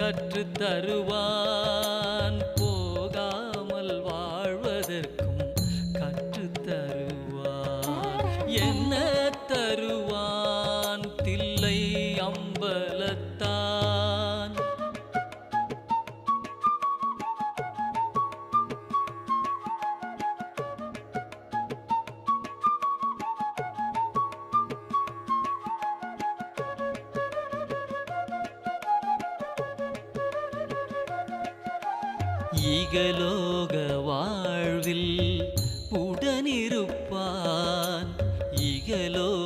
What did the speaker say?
கற்றுத் தருவான். போகாமல் வாழ்வதற்கும் கற்றுத் தருவான். என்ன தருவான்? தில்லை அம்பலத்தான். ஈகலோக வாழ்வில் உடனிருப்பான். ஈகலோக